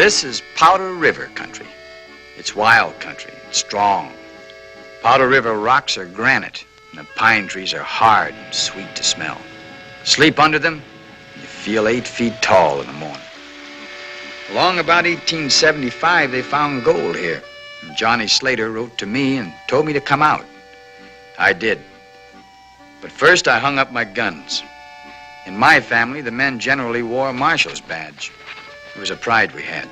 This is Powder River country. It's wild country. It's strong. Powder River rocks are granite, and the pine trees are hard and sweet to smell. Sleep under them, you feel 8 feet tall in the morning. Along about 1875, they found gold here. And Johnny Slater wrote to me and told me to come out. I did. But first, I hung up my guns. In my family, the men generally wore a marshal's badge. It was a pride we had.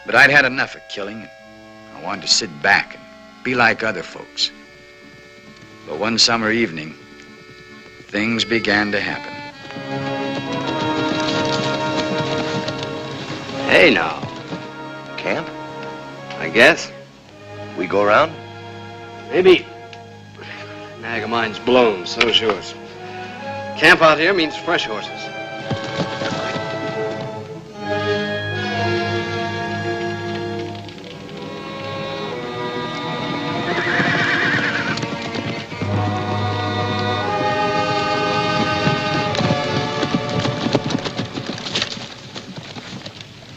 But I'd had enough of killing, and I wanted to sit back and be like other folks. But one summer evening, things began to happen. Hey, now. Camp? I guess. We go around? Maybe. Nag of mine's blown, so's yours. Camp out here means fresh horses.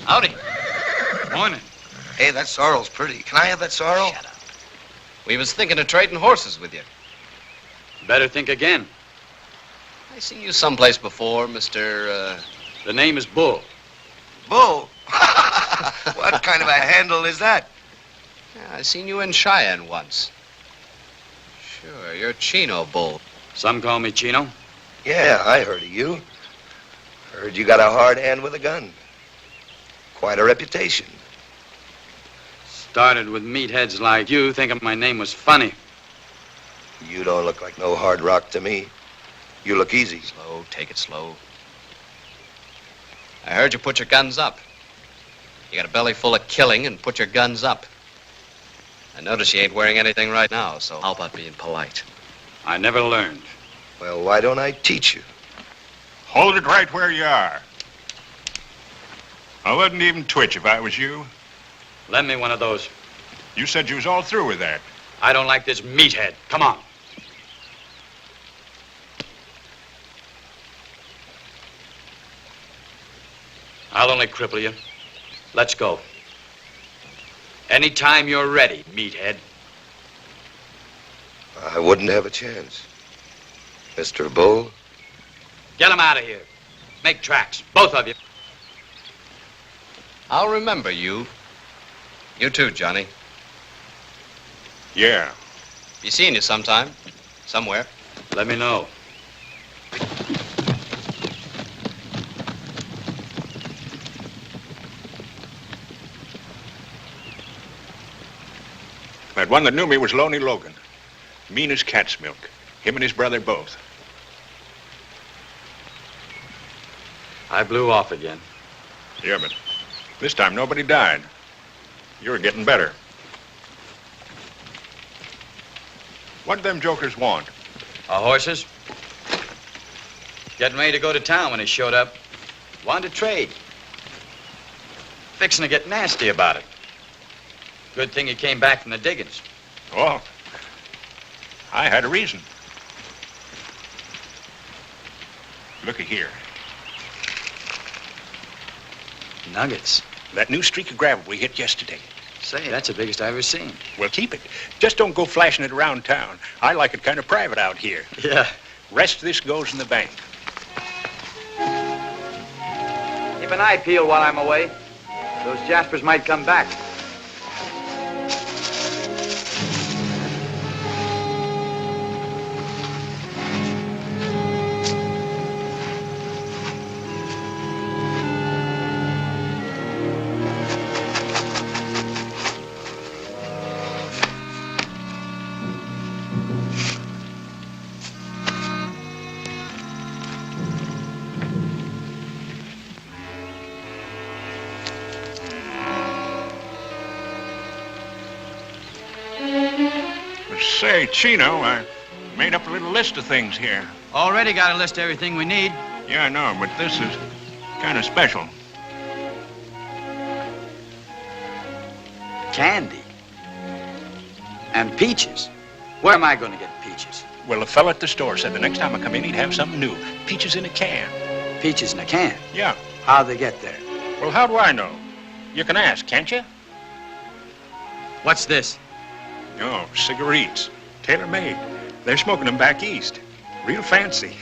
Howdy. Morning. Hey, that sorrel's pretty. Can I have that sorrel? Shut up. We was thinking of trading horses with you. Better think again. I seen you someplace before, Mr. The name is Bull. Bull? What kind of a handle is that? Yeah, I seen you in Cheyenne once. Sure, you're Chino Bull. Some call me Chino. Yeah, I heard of you. Heard you got a hard hand with a gun. Quite a reputation. Started with meatheads like you thinking my name was funny. You don't look like no hard rock to me. You look easy. Slow, take it slow. I heard you put your guns up. You got a belly full of killing and put your guns up. I notice you ain't wearing anything right now, so how about being polite? I never learned. Well, why don't I teach you? Hold it right where you are. I wouldn't even twitch if I was you. Lend me one of those. You said you was all through with that. I don't like this meathead. Come on. I'll only cripple you. Let's go. Anytime you're ready, meathead. I wouldn't have a chance. Mr. Bull? Get him out of here. Make tracks, both of you. I'll remember you. You too, Johnny. Yeah. Be seeing you sometime. Somewhere. Let me know. That one that knew me was Lonely Logan. Mean as cat's milk. Him and his brother both. I blew off again. Yeah, but this time nobody died. You're getting better. What them jokers want? Our horses? Getting ready to go to town when he showed up. Wanted to trade. Fixing to get nasty about it. Good thing he came back from the diggings. Oh, I had a reason. Looky here. Nuggets. That new streak of gravel we hit yesterday. Say, that's the biggest I've ever seen. Well, keep it. Just don't go flashing it around town. I like it kind of private out here. Yeah. Rest of this goes in the bank. Keep an eye peeled while I'm away. Those Jaspers might come back. Say, Chino, I made up a little list of things here. Already got a list of everything we need. Yeah, I know, but this is kind of special. Candy. And peaches. Where am I going to get peaches? Well, the fella at the store said the next time I come in, he'd have something new. Peaches in a can. Peaches in a can? Yeah. How'd they get there? Well, how do I know? You can ask, can't you? What's this? Oh, cigarettes. Tailor-made. They're smoking them back east. Real fancy.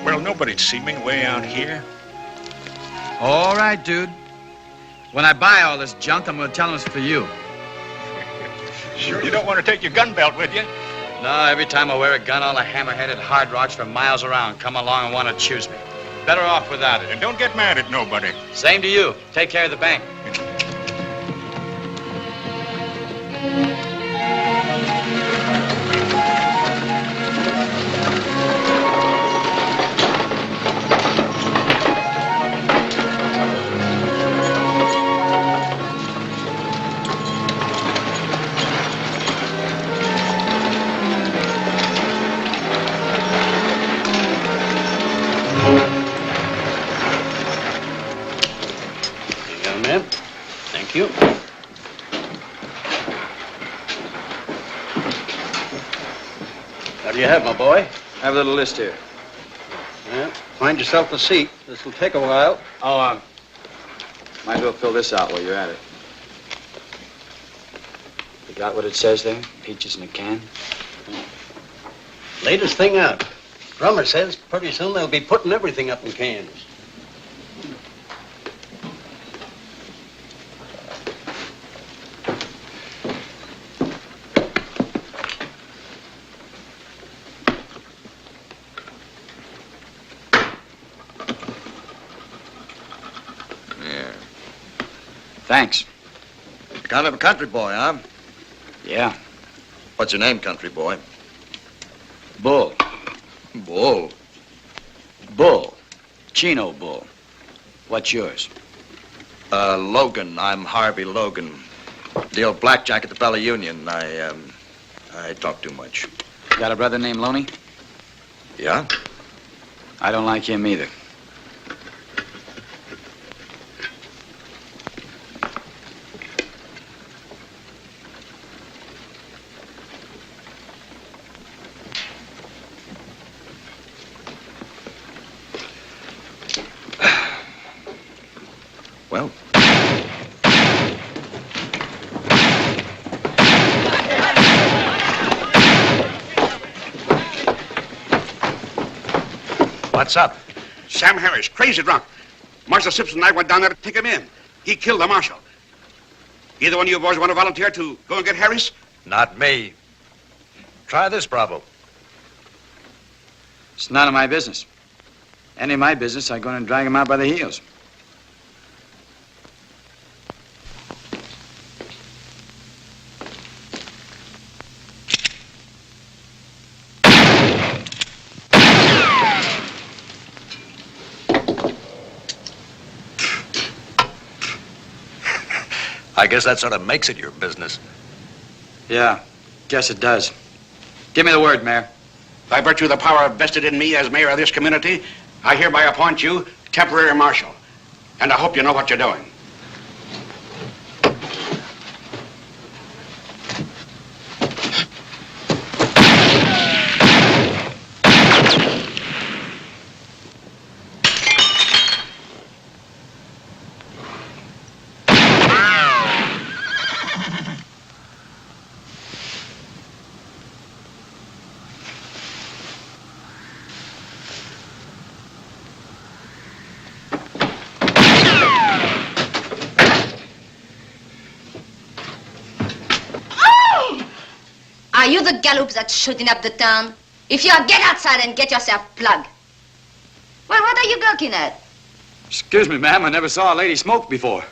Well, nobody'd see me way out here. All right, dude. When I buy all this junk, I'm gonna tell them it's for you. Sure you don't want to take your gun belt with you? No, every time I wear a gun, all the hammer-headed hard rocks from miles around come along and want to choose me. Better off without it. And don't get mad at nobody. Same to you. Take care of the bank. Thank you. What do you have, my boy? I have a little list here. Yeah, find yourself a seat. This will take a while. Oh, might as well fill this out while you're at it. You got what it says there? Peaches in a can? Latest thing out. Drummer says pretty soon they'll be putting everything up in cans. Thanks. Kind of a country boy, huh? Yeah. What's your name, country boy? Bull. Bull. Bull. Chino Bull. What's yours? Logan. I'm Harvey Logan. Deal blackjack at the Bella Union. I talk too much. Got a brother named Loney? Yeah? I don't like him either. Well, What's up? Sam Harris, crazy drunk. Marshal Simpson and I went down there to take him in. He killed the marshal. Either one of you boys want to volunteer to go and get Harris? not me. Try this, Bravo. It's none of my business. Any of my business, I'm going to drag him out by the heels. I guess that sort of makes it your business. Yeah, guess it does. Give me the word, Mayor. By virtue of the power vested in me as mayor of this community, I hereby appoint you temporary marshal. And I hope you know what you're doing. Are you the gallops that's shooting up the town? If you are, get outside and get yourself plugged. Well, what are you gawking at? Excuse me, ma'am. I never saw a lady smoke before.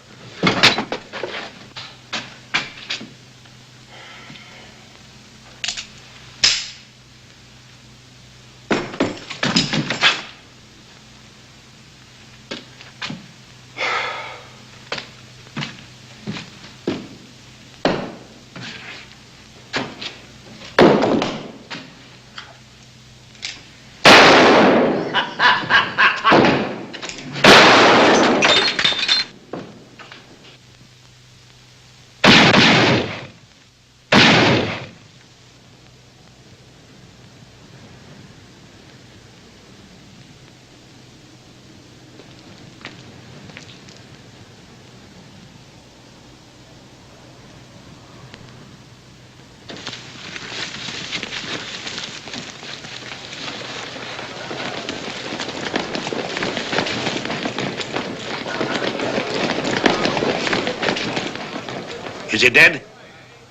Is he dead?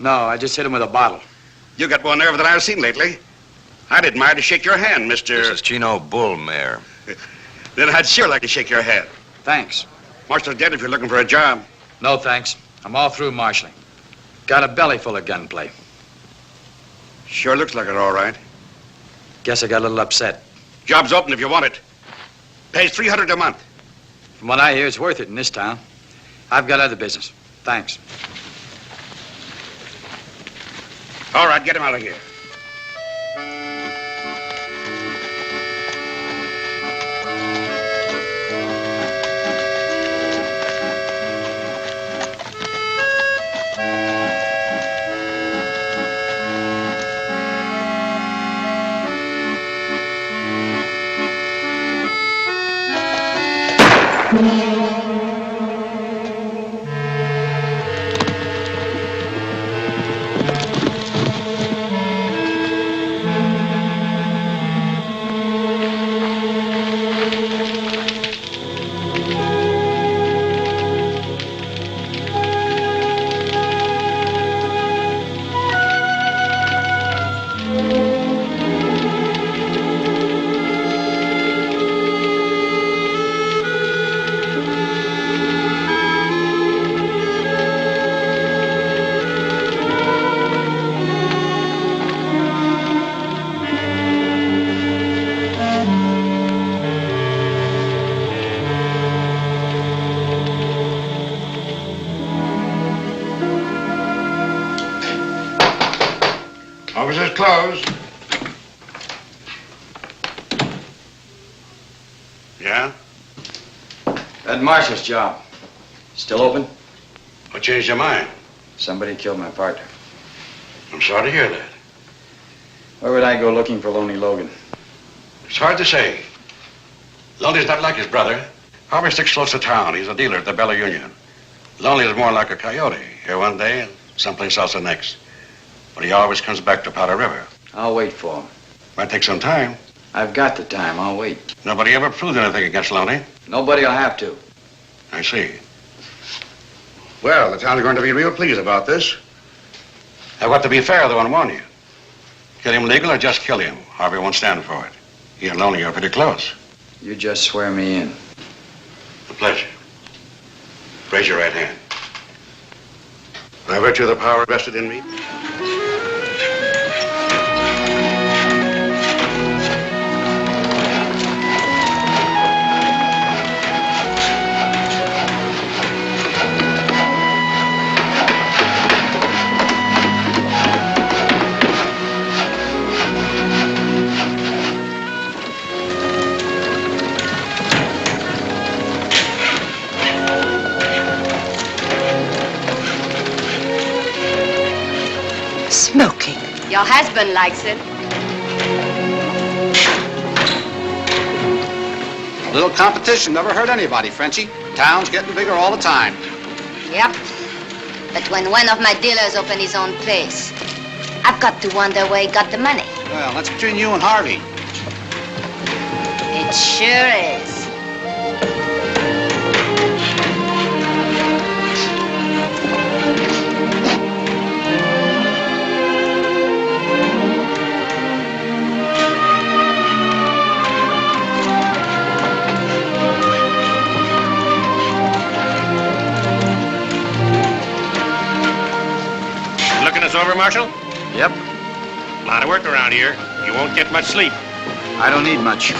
No, I just hit him with a bottle. You got more nerve than I've seen lately. I'd admire to shake your hand, Mr. This is Chino Bull, Mayor. Then I'd sure like to shake your hand. Thanks. Marshal's dead if you're looking for a job. No, thanks. I'm all through marshaling. Got a belly full of gunplay. Sure looks like it, all right. Guess I got a little upset. Job's open if you want it. Pays $300 a month. From what I hear, it's worth it in this town. I've got other business. Thanks. All right, get him out of here. Office is closed. Yeah? That marshal's job. Still open? What changed your mind? Somebody killed my partner. I'm sorry to hear that. Where would I go looking for Lonely Logan? It's hard to say. Lonely's not like his brother. Harvey sticks close to town. He's a dealer at the Bella Union. Lonely is more like a coyote. Here one day and someplace else the next. But he always comes back to Powder River. I'll wait for him. Might take some time. I've got the time. I'll wait. Nobody ever proved anything against Lonely. Nobody will have to. I see. Well, the town's going to be real pleased about this. I've got to be fair, though, and warn you. Kill him legal or just kill him. Harvey won't stand for it. He and Lonely are pretty close. You just swear me in. A pleasure. Raise your right hand. By virtue of the power vested in me. Smoking. Your husband likes it. A little competition never hurt anybody, Frenchie. Town's getting bigger all the time. Yep. But when one of my dealers open his own place, I've got to wonder where he got the money. Well, that's between you and Harvey. It sure is. Looking us over, Marshal? Yep. A lot of work around here. You won't get much sleep. I don't need much.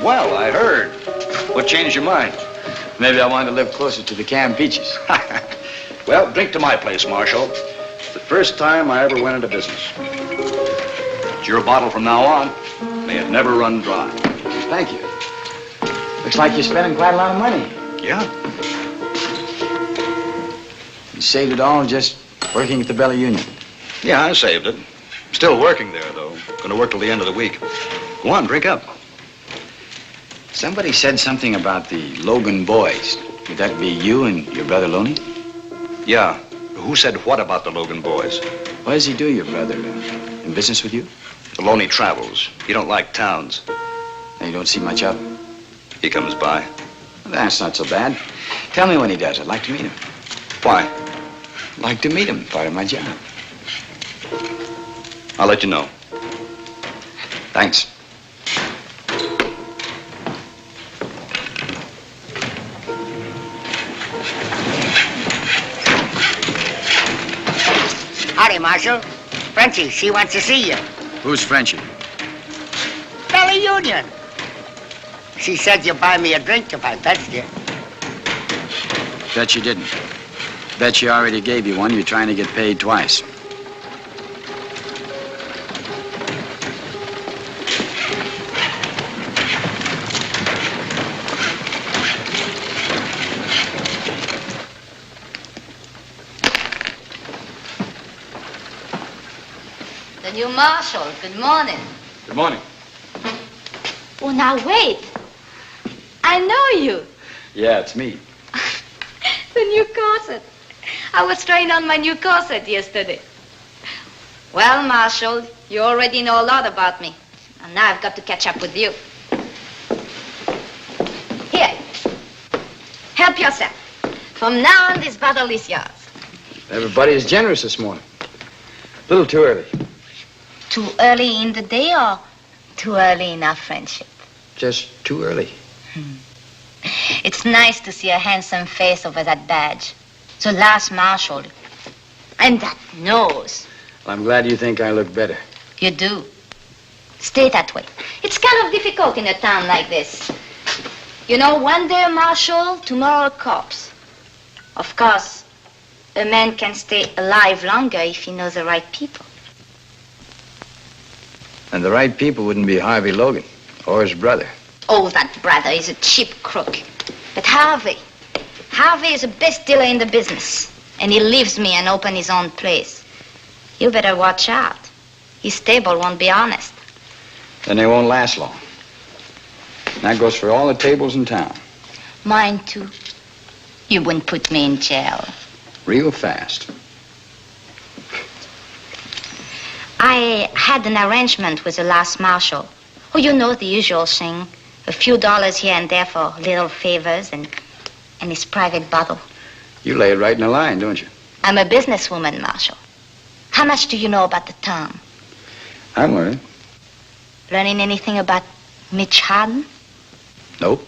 Well, I heard. What changed your mind? Maybe I wanted to live closer to the canned peaches. Well, drink to my place, Marshal. The first time I ever went into business. It's your bottle from now on. May it never run dry. Thank you. Looks like you're spending quite a lot of money. Yeah? You saved it all just working at the Bella Union. Yeah, I saved it. Still working there, though. Going to work till the end of the week. Go on, drink up. Somebody said something about the Logan boys. Would that be you and your brother Loney? Yeah, Who said what about the Logan boys? What does he do, your brother? In business with you? Alone he travels. He don't like towns. And you don't see much of him? He comes by. Well, that's not so bad. Tell me when he does. I'd like to meet him. Why? I'd like to meet him. Part of my job. I'll let you know. Thanks. Howdy, Marshal. Frenchie, she wants to see you. Who's Frenchie? Valley Union. She said you'd buy me a drink if I fetched you. Bet you didn't. Bet she already gave you one. You're trying to get paid twice. The new marshal. Good morning. Good morning. Oh, now wait. I know you. Yeah, it's me. The new corset. I was trying on my new corset yesterday. Well, Marshal, you already know a lot about me. And now I've got to catch up with you. Here. Help yourself. From now on, this bottle is yours. Everybody is generous this morning. A little too early. Too early in the day or too early in our friendship? Just too early. It's nice to see a handsome face over that badge. The last marshal. And that nose. Well, I'm glad you think I look better. You do. Stay that way. It's kind of difficult in a town like this. You know, one day a marshal, tomorrow a corpse. Of course, a man can stay alive longer if he knows the right people. And the right people wouldn't be Harvey Logan or his brother. Oh, that brother is a cheap crook. But Harvey is the best dealer in the business. And he leaves me and open his own place. You better watch out. His stable won't be honest. Then they won't last long. And that goes for all the tables in town. Mine, too. You wouldn't put me in jail. Real fast. I had an arrangement with the last marshal. Oh, you know the usual thing. A few dollars here and there for little favors and his private bottle. You lay it right in a line, don't you? I'm a businesswoman, Marshal. How much do you know about the town? I'm learning. Learning anything about Mitch Hardin? Nope.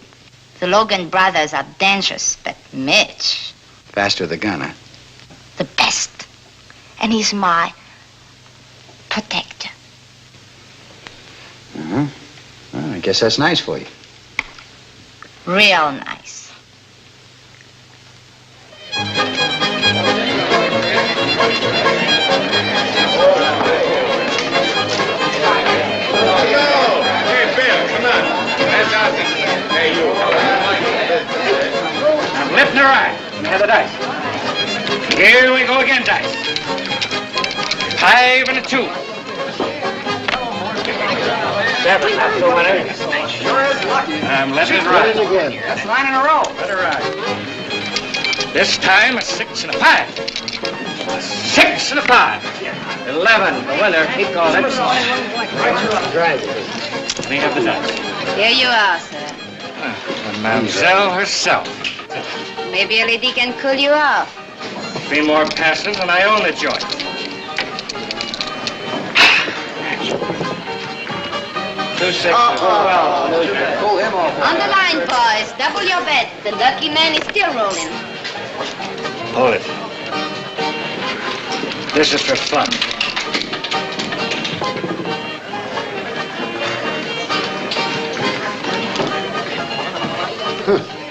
The Logan brothers are dangerous, but Mitch... Faster the gun, huh? The best. And he's my protector. Uh-huh. Well, I guess that's nice for you. Real nice. Hey, Bill, come on. That's out there. Hey, you. I'm lifting her eye. Have the dice. Here we go again, dice. 5 and a 2. 7, not so many. I'm letting it ride. That's 9 in a row. Let her ride. This time a 6 and a 5. A 6 and a 5. 11, the winner. Keep going. Clean up the dice. Here you are, sir. The mamselle herself. Maybe a lady can cool you off. 3 more passes and I own the joint. 2 6. Pull him off. On the line, boys. Double your bet. The lucky man is still rolling. Hold it. This is for fun.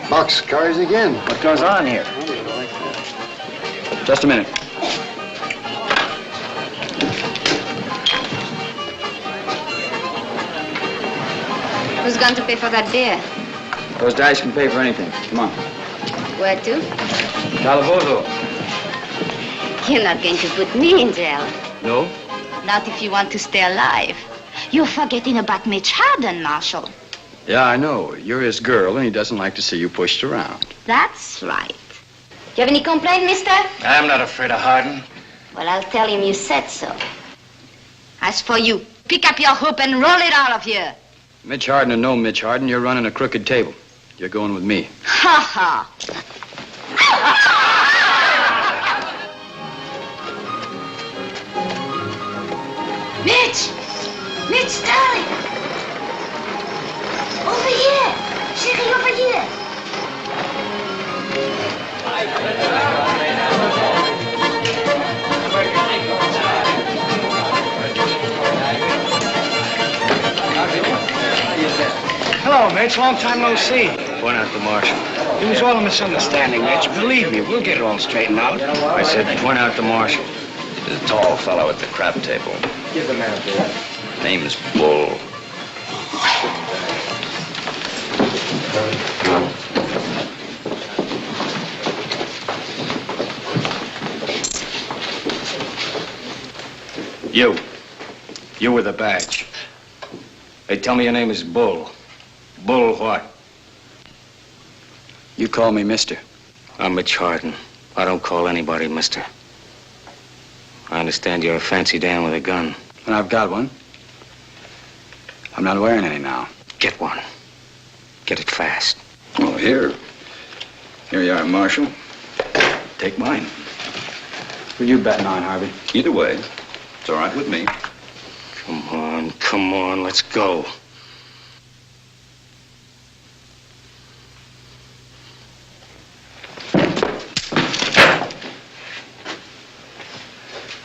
Box carries again. What goes on here? Just a minute. Who's going to pay for that beer? Those dice can pay for anything. Come on. Where to? Calabozo. You're not going to put me in jail. No? Not if you want to stay alive. You're forgetting about Mitch Hardin, Marshal. Yeah, I know. You're his girl, and he doesn't like to see you pushed around. That's right. you have any complaint, mister? I'm not afraid of Hardin. Well, I'll tell him you said so. As for you, pick up your hoop and roll it out of here. Mitch Hardin or no Mitch Hardin, you're running a crooked table. You're going with me. Ha ha. Mitch! Mitch, darling! Over here! Chérie, over here! Hello, Mitch. Long time no see. Point out the marshal. It was all a misunderstanding, Mitch. Believe me, we'll get it all straightened out. I said point out the marshal. The tall fellow at the crab table. Give the man a beer. Name's Bull. You with a badge. They tell me your name is Bull. Bull what? You call me mister. I'm Mitch Hardin. I don't call anybody mister. I understand you're a fancy Dan with a gun. And I've got one. I'm not wearing any now. Get one. Get it fast. Oh, here. Here you are, Marshal. Take mine. Who you betting on, Harvey? Either way, it's all right with me. Come on, let's go.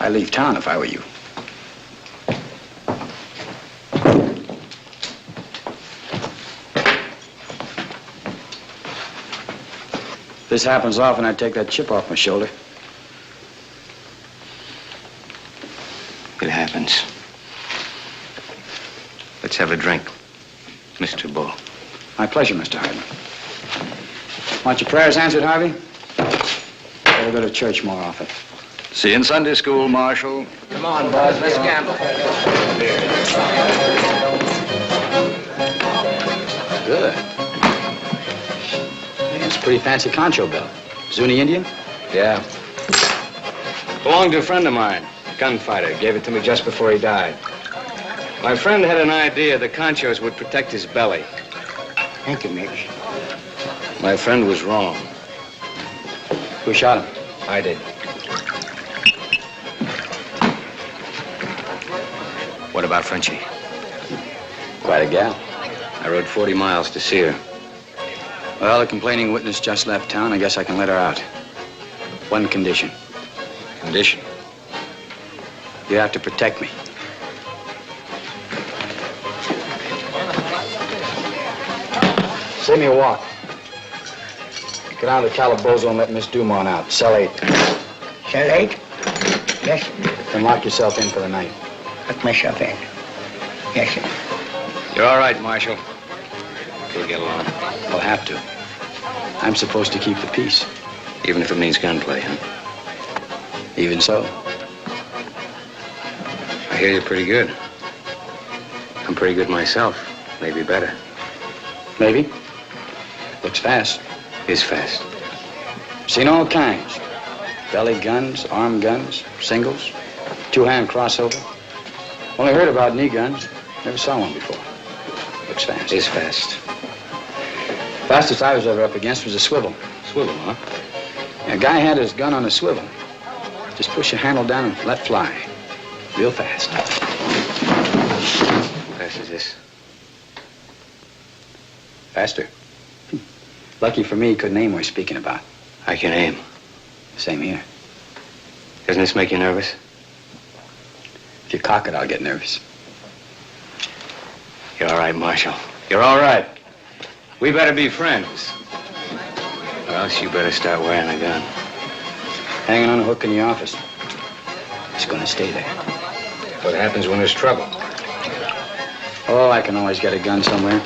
I'd leave town if I were you. If this happens often, I'd take that chip off my shoulder. It happens. Let's have a drink, Mr. Bull. My pleasure, Mr. Hardin. Want your prayers answered, Harvey? Better go to church more often. See you in Sunday school, Marshal. Come on, Buzz, let's gamble. Good. It's a pretty fancy concho belt. Zuni Indian? Yeah. Belonged to a friend of mine, gunfighter. Gave it to me just before he died. My friend had an idea the conchos would protect his belly. Thank you, Mitch. My friend was wrong. Who shot him? I did. What about Frenchie? Quite a gal. I rode 40 miles to see her. Well, the complaining witness just left town. I guess I can let her out. One condition. Condition? You have to protect me. Save me a walk. Get down to the Calabozo and let Miss Dumont out. Cell 8. Cell 8? Yes, Then lock yourself in for the night. look myself in. Yes, sir. You're all right, Marshal. We'll get along. I'll have to. I'm supposed to keep the peace. Even if it means gunplay, huh? Even so. I hear you're pretty good. I'm pretty good myself. Maybe better. Maybe. Looks fast. Is fast. Seen all kinds. Belly guns, arm guns, singles, two-hand crossover. Only heard about knee guns. Never saw one before. Looks fast. Is fast. Fastest I was ever up against was a swivel. Swivel, huh? A guy had his gun on a swivel. Just push the handle down and let fly. Real fast. Fast as this. Faster. Lucky for me, he couldn't aim we're speaking about. I can aim. Same here. Doesn't this make you nervous? If you cock it, I'll get nervous. You're all right, Marshal. You're all right. We better be friends. Or else you better start wearing a gun. Hanging on a hook in the office. It's gonna stay there. What happens when there's trouble? Oh, I can always get a gun somewhere.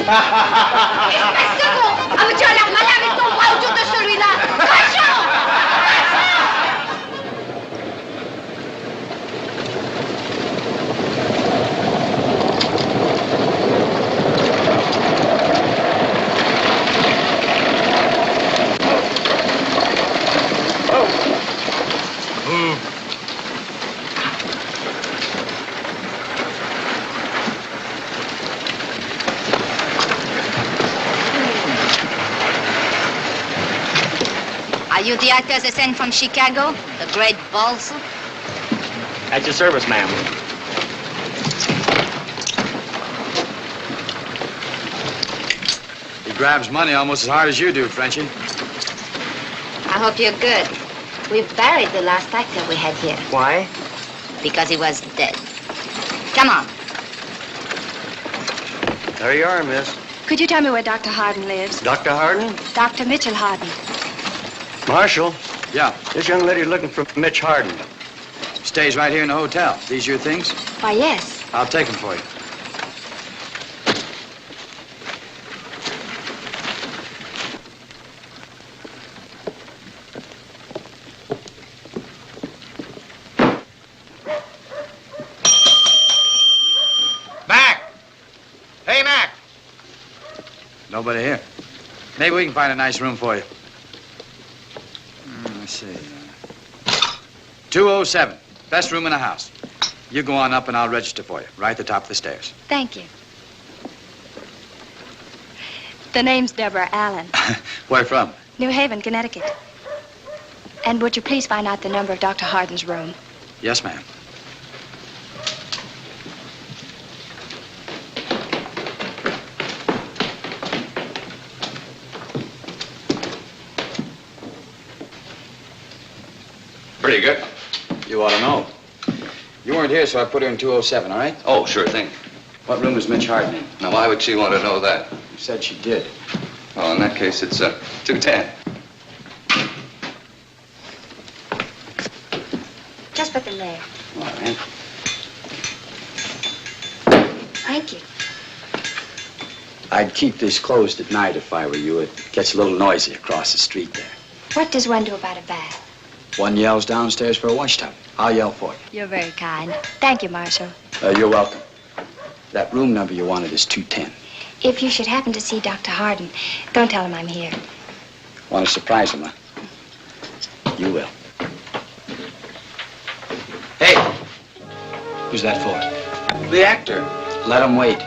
Espèce de con! Ah, mais tu as l'air malin avec ton bras autour de celui-là! Cochon! Are you the actors they sent from Chicago? The great balls? At your service, ma'am. He grabs money almost as hard as you do, Frenchie. I hope you're good. We've buried the last actor we had here. Why? Because he was dead. Come on. There you are, miss. Could you tell me where Dr. Hardin lives? Dr. Hardin? Dr. Mitchell Hardin. Marshal, Yeah, this young lady's looking for Mitch Hardin. stays right here in the hotel. These your things? Why, yes. I'll take them for you. Mac! Hey, Mac! Nobody here. Maybe we can find a nice room for you. Let's see. 207. Best room in the house. You go on up and I'll register for you. Right at the top of the stairs. Thank you. The name's Deborah Allen. Where from? New Haven, Connecticut. And would you please find out the number of Dr. Hardin's room? Yes, ma'am. Pretty good. You ought to know. You weren't here, so I put her in 207, all right? Oh, sure thing. What room is Mitch Hardin in? Now, why would she want to know that? You said she did. Well, in that case, it's 210. Just put them there. All right. Thank you. I'd keep this closed at night if I were you. It gets a little noisy across the street there. What does one do about a bath? One yells downstairs for a wash tub. I'll yell for you. You're very kind. Thank you, Marshal. You're welcome. That room number you wanted is 210. If you should happen to see Dr. Hardin, don't tell him I'm here. Want to surprise him, huh? You will. Hey! Who's that for? The actor. Let him wait.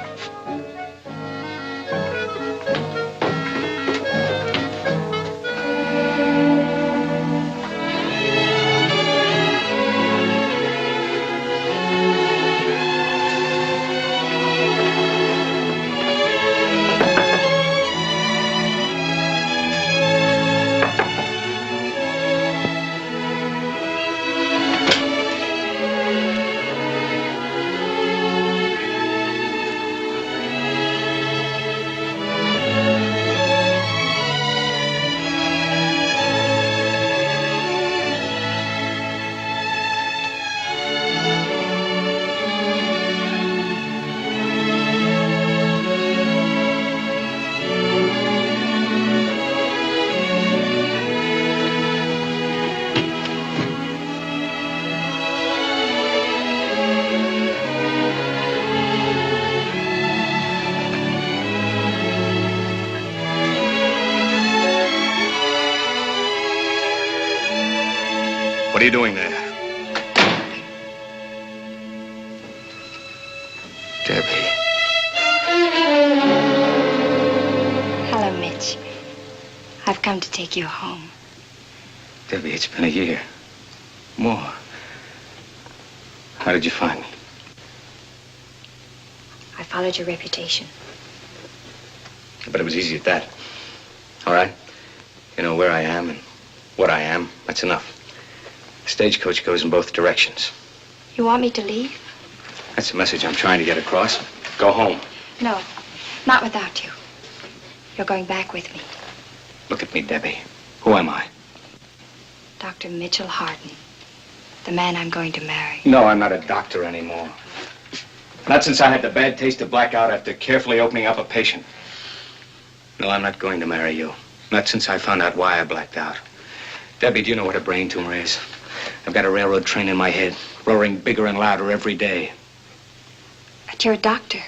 What are you doing there? Debbie. Hello, Mitch. I've come to take you home. Debbie, it's been a year. More. How did you find me? I followed your reputation. But it was easy at that. All right? You know where I am and what I am. That's enough. The stagecoach goes in both directions. You want me to leave? That's the message I'm trying to get across. Go home. No, not without you. You're going back with me. Look at me, Debbie. Who am I? Dr. Mitchell Hardin, the man I'm going to marry. No, I'm not a doctor anymore. Not since I had the bad taste of blackout after carefully opening up a patient. No, I'm not going to marry you. Not since I found out why I blacked out. Debbie, do you know what a brain tumor is? I've got a railroad train in my head, roaring bigger and louder every day. But you're a doctor.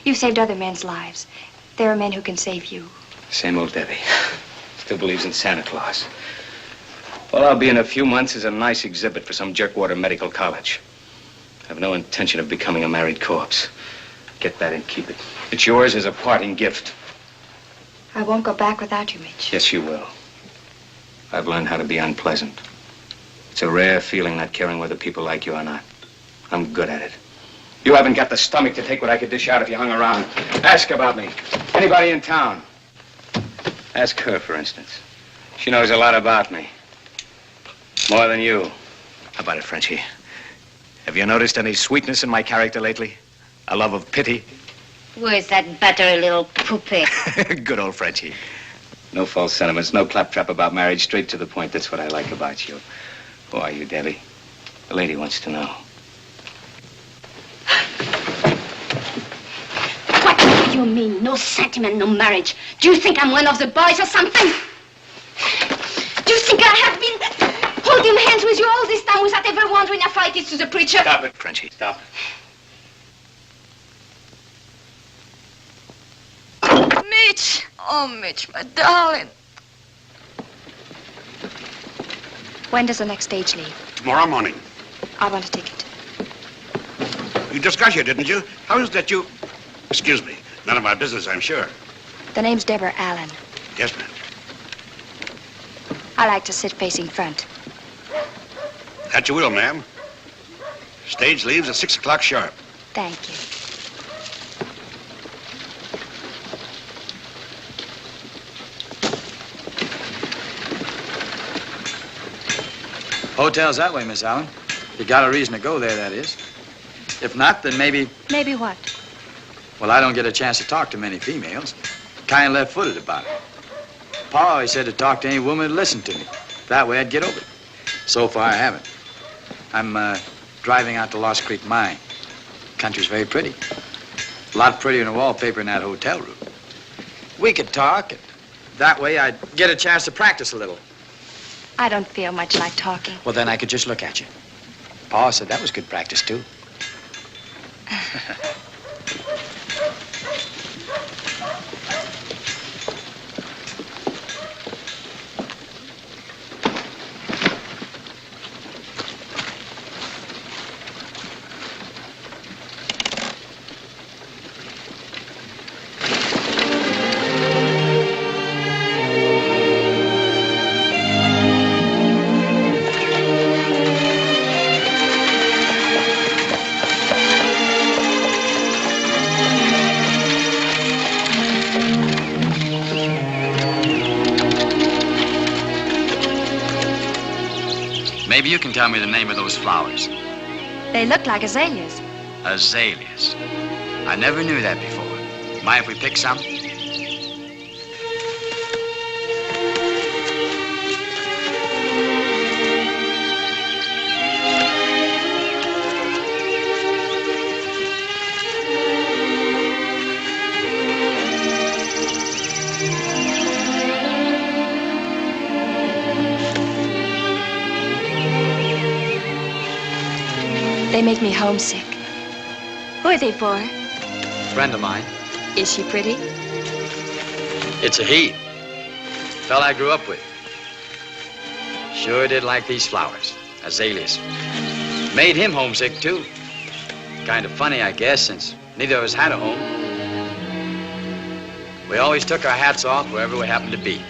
You've saved other men's lives. There are men who can save you. Same old Debbie. Still believes in Santa Claus. All I'll be in a few months is a nice exhibit for some jerkwater medical college. I have no intention of becoming a married corpse. Get that and keep it. It's yours as a parting gift. I won't go back without you, Mitch. Yes, you will. I've learned how to be unpleasant. It's a rare feeling not caring whether people like you or not. I'm good at it. You haven't got the stomach to take what I could dish out if you hung around. Ask about me. Anybody in town. Ask her, for instance. She knows a lot about me. More than you. How about it, Frenchie? Have you noticed any sweetness in my character lately? A love of pity? Where's that battery little poopy? Good old Frenchie. No false sentiments, no claptrap about marriage, straight to the point. That's what I like about you. Who are you, Debbie? The lady wants to know. What do you mean, no sentiment, no marriage? Do you think I'm one of the boys or something? Do you think I have been holding hands with you all this time without ever wondering if I did to the preacher? Stop it, Frenchie, stop it. Mitch! Oh, Mitch, my darling. When does the next stage leave? Tomorrow morning. I want a ticket. You discussed it, didn't you? How is that you... Excuse me. None of my business, I'm sure. The name's Deborah Allen. Yes, ma'am. I like to sit facing front. That you will, ma'am. Stage leaves at 6 o'clock sharp. Thank you. Hotel's that way, Miss Allen. You got a reason to go there, that is. If not, then maybe... Maybe what? Well, I don't get a chance to talk to many females. Kind of left-footed about it. Pa always said to talk to any woman who'd listen to me. That way I'd get over it. So far, I haven't. I'm driving out to Lost Creek Mine. Country's very pretty. A lot prettier than the wallpaper in that hotel room. We could talk, and that way I'd get a chance to practice a little. I don't feel much like talking. Well, then I could just look at you. Pa said that was good practice, too. Maybe you can tell me the name of those flowers. They look like azaleas. Azaleas. I never knew that before. Mind if we pick some? They make me homesick. Who are they for? Friend of mine. Is she pretty? It's a he. Fella I grew up with. Sure did like these flowers. Azaleas. Made him homesick, too. Kind of funny, I guess, since neither of us had a home. We always took our hats off wherever we happened to be.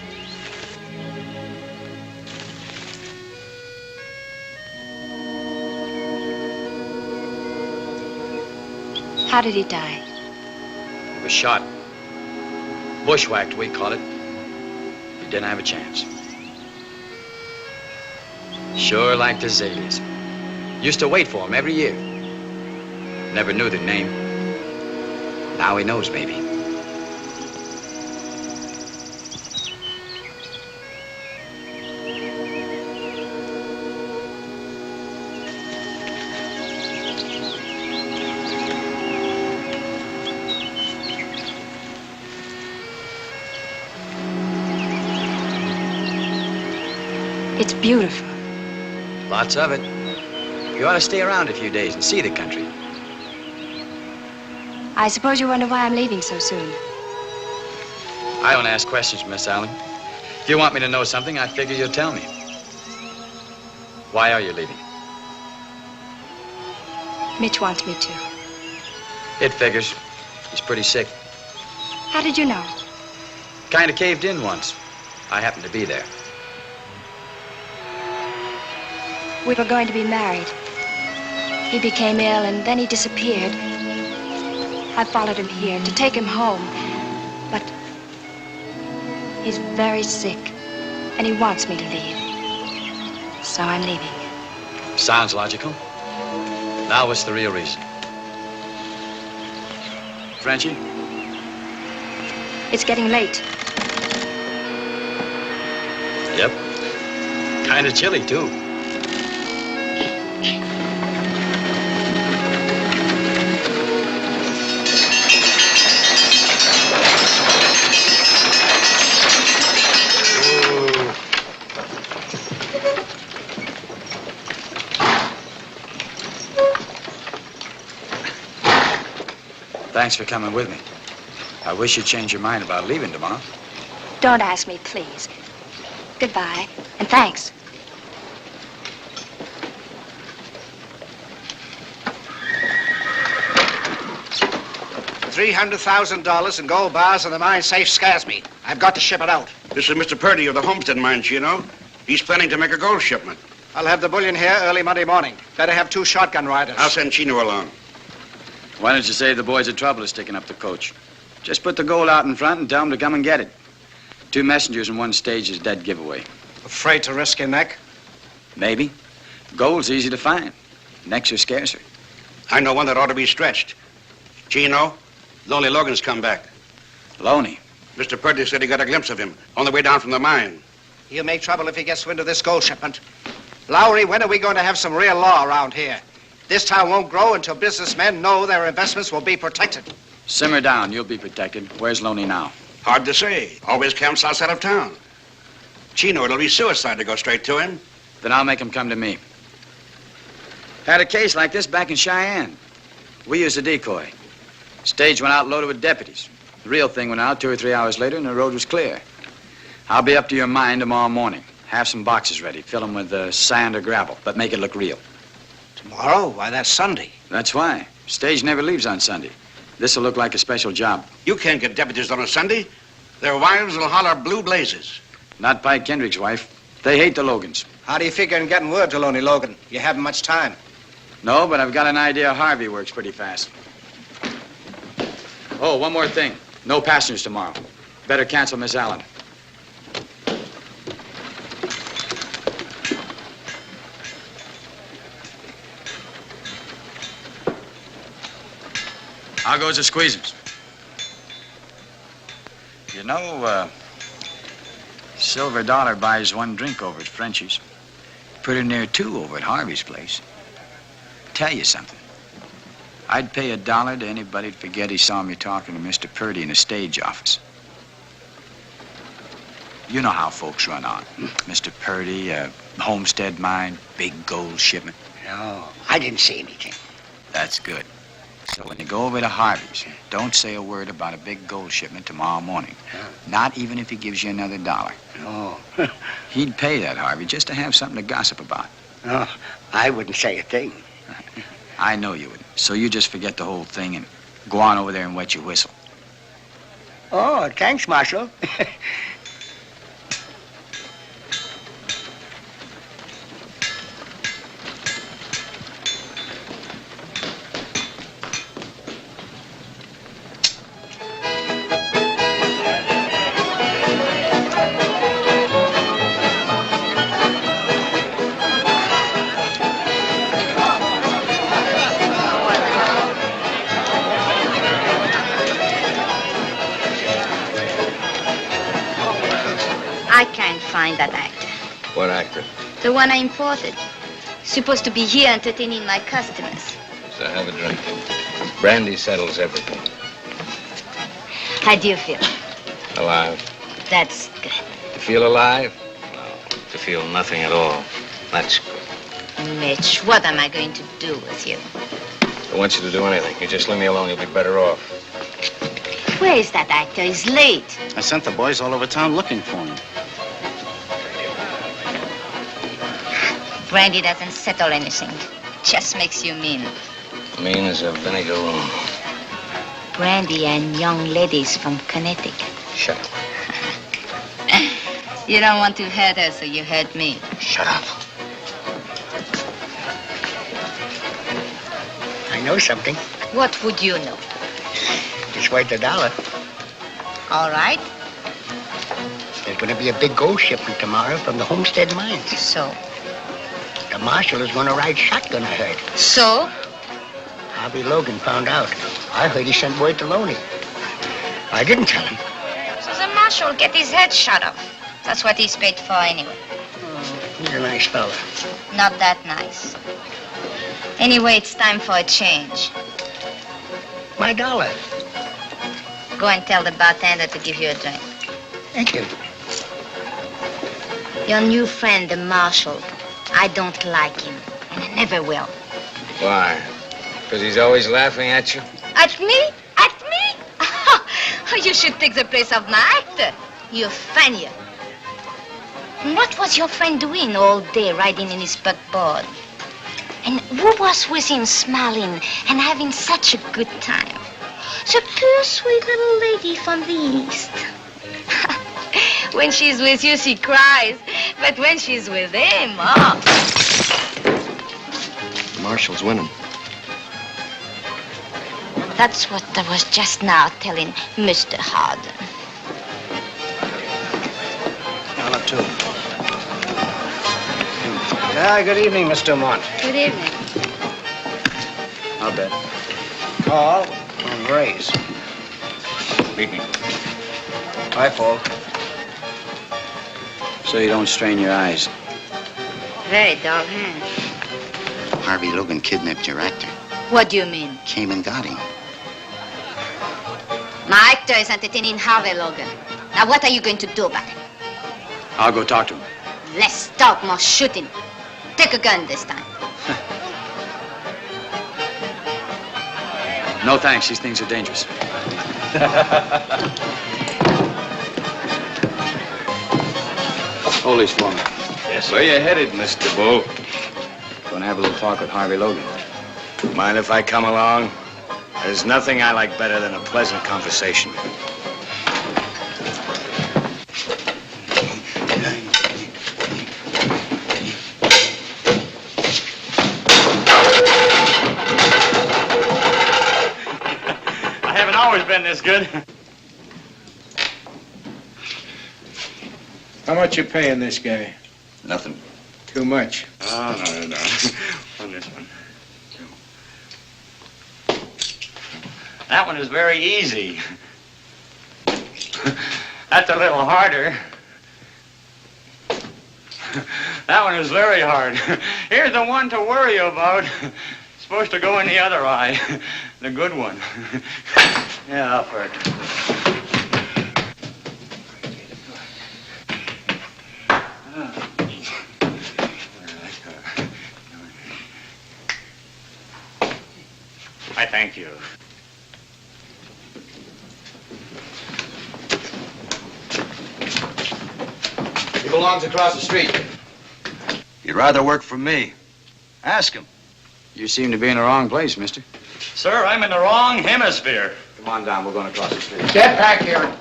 How did he die? He was shot. Bushwhacked, we call it. He didn't have a chance. Sure liked azaleas. Used to wait for him every year. Never knew their name. Now he knows, maybe. It's beautiful. Lots of it. You ought to stay around a few days and see the country. I suppose you wonder why I'm leaving so soon. I don't ask questions, Miss Allen. If you want me to know something, I figure you'll tell me. Why are you leaving? Mitch wants me to. It figures. He's pretty sick. How did you know? Kind of caved in once. I happened to be there. We were going to be married. He became ill and then he disappeared. I followed him here to take him home. But he's very sick and he wants me to leave. So I'm leaving. Sounds logical. Now what's the real reason? Frenchie? It's getting late. Yep. Kind of chilly, too. Thanks for coming with me. I wish you'd change your mind about leaving tomorrow. Don't ask me, please. Goodbye, and thanks. $300,000 in gold bars in the mine safe scares me. I've got to ship it out. This is Mr. Purdy of the Homestead Mine, Chino. He's planning to make a gold shipment. I'll have the bullion here early Monday morning. Better have 2 shotgun riders. I'll send Chino along. Why don't you save the boys the trouble of sticking up the coach? Just put the gold out in front and tell them to come and get it. 2 messengers in one stage is dead giveaway. Afraid to risk your neck? Maybe. Gold's easy to find. Necks are scarcer. I know one that ought to be stretched. Chino, Lonely Logan's come back. Loney? Mr. Purdy said he got a glimpse of him on the way down from the mine. He'll make trouble if he gets wind of this gold shipment. Lowry, when are we going to have some real law around here? This town won't grow until businessmen know their investments will be protected. Simmer down. You'll be protected. Where's Loney now? Hard to say. Always camps outside of town. Chino, it'll be suicide to go straight to him. Then I'll make him come to me. Had a case like this back in Cheyenne. We used a decoy. Stage went out loaded with deputies. The real thing went out 2 or 3 hours later and the road was clear. I'll be up to your mine tomorrow morning. Have some boxes ready. Fill them with sand or gravel, but make it look real. Tomorrow? Why, that's Sunday. That's why. Stage never leaves on Sunday. This'll look like a special job. You can't get deputies on a Sunday. Their wives will holler blue blazes. Not Pike Kendrick's wife. They hate the Logans. How do you figure on getting word to Lonely Logan? You haven't much time. No, but I've got an idea Harvey works pretty fast. Oh, one more thing. No passengers tomorrow. Better cancel Miss Allen. How goes the squeezers? You know, Silver Dollar buys 1 drink over at Frenchie's. Pretty near 2 over at Harvey's place. Tell you something. I'd pay $1 to anybody to forget he saw me talking to Mr. Purdy in the stage office. You know how folks run on. Mr. Purdy, Homestead Mine, big gold shipment. No, I didn't see anything. That's good. So when you go over to Harvey's, don't say a word about a big gold shipment tomorrow morning. Not even if he gives you another $1. Oh. He'd pay that, Harvey, just to have something to gossip about. No, I wouldn't say a thing. I know you would. So you just forget the whole thing and go on over there and wet your whistle. Oh, thanks, Marshal. I can't find that actor. What actor? The one I imported. Supposed to be here entertaining my customers. So have a drink. Brandy settles everything. How do you feel? Alive. That's good. You feel alive? To feel nothing at all. That's good. Mitch, what am I going to do with you? I want you to do anything. You just leave me alone, you'll be better off. Where is that actor? He's late. I sent the boys all over town looking for him. Brandy doesn't settle anything. Just makes you mean. Mean as a vinegar room. Brandy and young ladies from Connecticut. Shut up. You don't want to hurt her, so you hurt me. Shut up. I know something. What would you know? It's worth $1. All right. There's going to be a big gold shipment tomorrow from the Homestead Mines. So? The marshal is going to ride shotgun, I heard. So? Harvey Logan found out. I heard he sent word to Loney. I didn't tell him. So the marshal will get his head shot off. That's what he's paid for anyway. He's a nice fella. Not that nice. Anyway, it's time for a change. My $1. Go and tell the bartender to give you a drink. Thank you. Your new friend, the marshal, I don't like him, and I never will. Why? Because he's always laughing at you? At me? At me? You should take the place of my actor. You're funnier. And what was your friend doing all day riding in his buckboard? And who was with him smiling and having such a good time? The poor sweet little lady from the East. When she's with you, she cries. But when she's with him, oh. The marshal's winning. That's what I was just now telling Mr. Hardin. I'll have two. Good evening, Mr. Mont. Good evening. I'll bet. Call and raise. Meet me. Hi, Paul. So you don't strain your eyes. Very dull hand. Harvey Logan kidnapped your actor. What do you mean? Came and got him. My actor is entertaining Harvey Logan. Now, what are you going to do about it? I'll go talk to him. Less talk, more shooting. Take a gun this time. No thanks, these things are dangerous. Hold these for me. Yes, where you headed, Mr. Bull? Gonna have a little talk with Harvey Logan. Mind if I come along? There's nothing I like better than a pleasant conversation. I haven't always been this good. How much you paying this guy? Nothing. Too much. Oh, no. On this one. That one is very easy. That's a little harder. That one is very hard. Here's the one to worry about. It's supposed to go in the other eye. The good one. Yeah, upward. I thank you. He belongs across the street. He'd rather work for me. Ask him. You seem to be in the wrong place, mister. Sir, I'm in the wrong hemisphere. Come on down, we're going across the street. Get back here.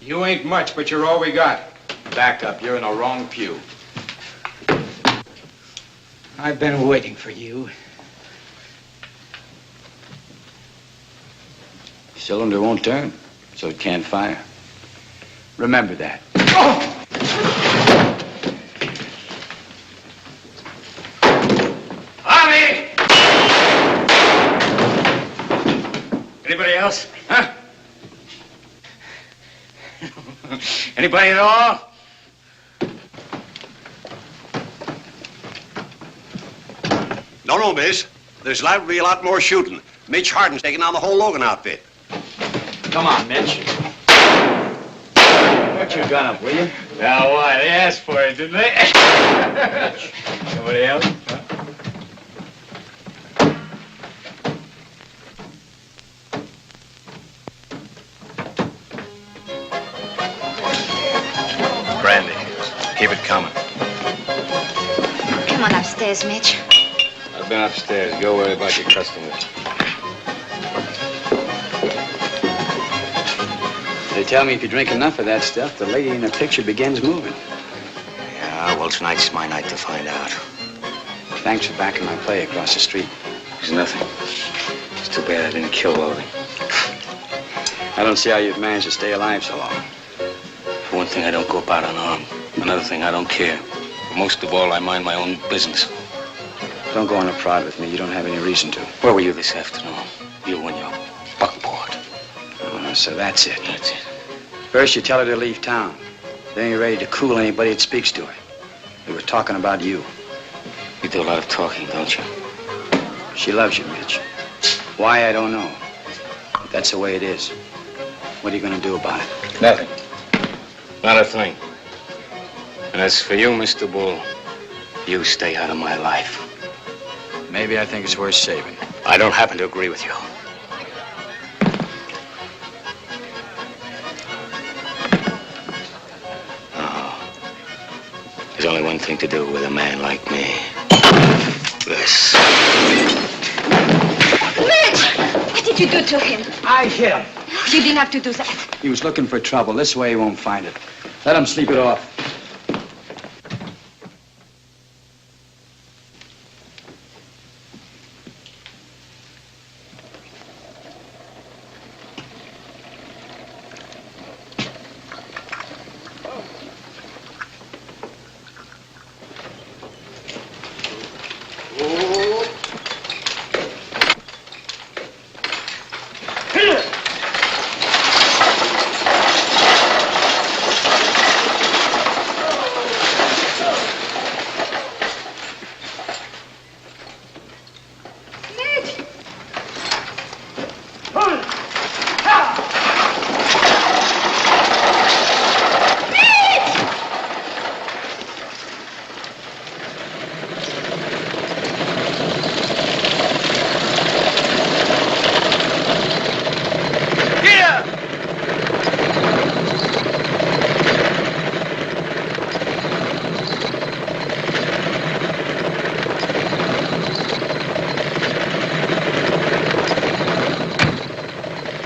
You ain't much, but you're all we got. Back up, you're in the wrong pew. I've been waiting for you. Cylinder won't turn, so it can't fire. Remember that. Army! Anybody else? Huh? Anybody at all? No, miss. There's liable to be a lot more shooting. Mitch Hardin's taking on the whole Logan outfit. Come on, Mitch. Put your gun up, will you? Now, why? They asked for it, didn't they? Somebody else? Huh? Brandy. Keep it coming. Come on upstairs, Mitch. I've been upstairs. Go worry about your customers. They tell me if you drink enough of that stuff, the lady in the picture begins moving. Yeah, well, tonight's my night to find out. Thanks for backing my play across the street. There's nothing. It's too bad I didn't kill Logan. I don't see how you've managed to stay alive so long. For one thing, I don't go about unarmed. Another thing, I don't care. But most of all, I mind my own business. Don't go on a prod with me. You don't have any reason to. Where were you this afternoon? You and your buckboard. So that's it. That's it. First, you tell her to leave town. Then you're ready to cool anybody that speaks to her. We were talking about you. You do a lot of talking, don't you? She loves you, Mitch. Why, I don't know. But that's the way it is. What are you going to do about it? Nothing. Not a thing. And as for you, Mr. Bull, you stay out of my life. Maybe I think it's worth saving. I don't happen to agree with you. There's only one thing to do with a man like me. This. Mitch! What did you do to him? I hit him. You didn't have to do that. He was looking for trouble. This way he won't find it. Let him sleep it off.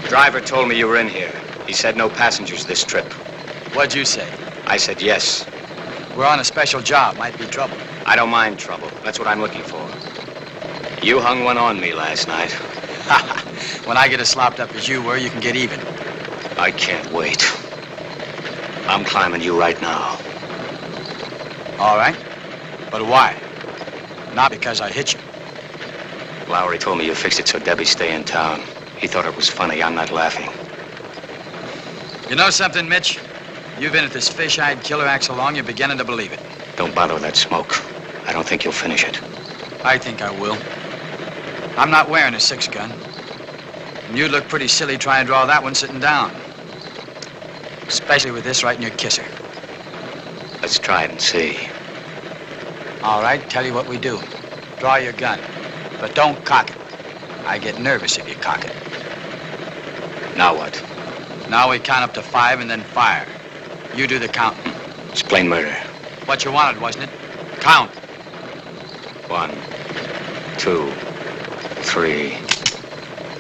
Driver told me you were in here. He said no passengers this trip. What'd you say? I said yes. We're on a special job. Might be trouble. I don't mind trouble. That's what I'm looking for. You hung one on me last night. When I get as slopped up as you were, you can get even. I can't wait. I'm climbing you right now. All right. But why? Not because I hit you. Lowry told me you fixed it so Debbie stay in town. He thought it was funny. I'm not laughing. You know something, Mitch? You've been at this fish-eyed killer act so long, you're beginning to believe it. Don't bother with that smoke. I don't think you'll finish it. I think I will. I'm not wearing a 6-gun. And you'd look pretty silly trying to draw that one sitting down. Especially with this right in your kisser. Let's try it and see. All right, tell you what we do. Draw your gun. But don't cock it. I get nervous if you cock it. Now what? Now we count up to 5 and then fire. You do the counting. It's plain murder. What you wanted, wasn't it? Count. 1, 2, 3,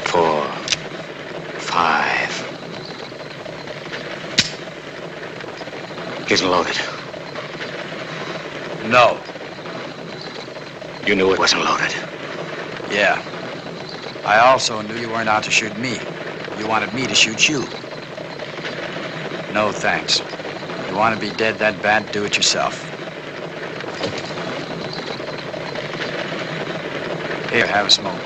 4, 5. Isn't loaded. No. You knew it wasn't loaded. Yeah. I also knew you weren't out to shoot me. You wanted me to shoot you. No thanks. You want to be dead that bad, do it yourself. Here, have a smoke.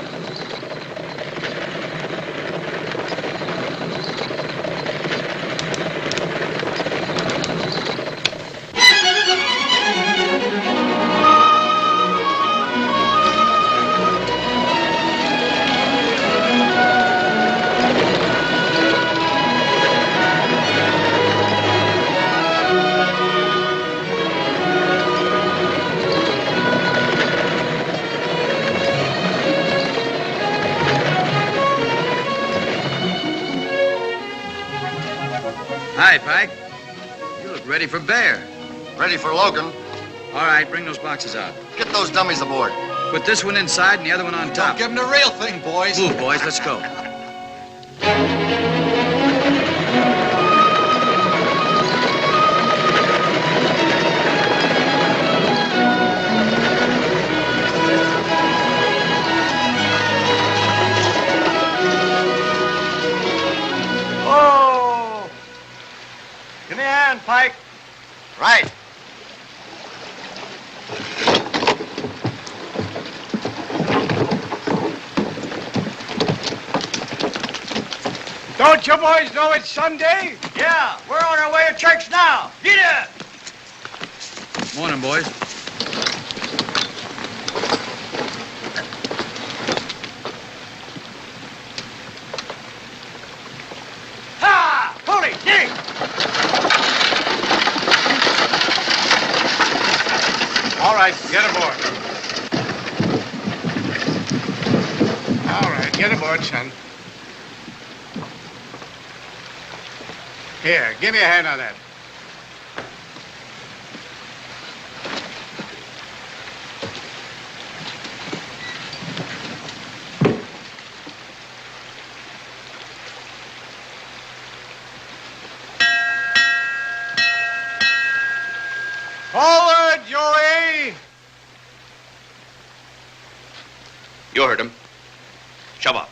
right, Pike. You look ready for bear. Ready for Logan. All right, bring those boxes out. Get those dummies aboard. Put this one inside and the other one on top. Give them the real thing, boys. Move, boys. Let's go. Oh! Give me a hand, Pike. Right. Don't you boys know it's Sunday? Yeah, we're on our way to church now. Get it! Morning, boys. Ha! Holy dig! All right, get aboard. All right, get aboard, son. Here, give me a hand on that. Forward, Joey! You heard him. Shove up.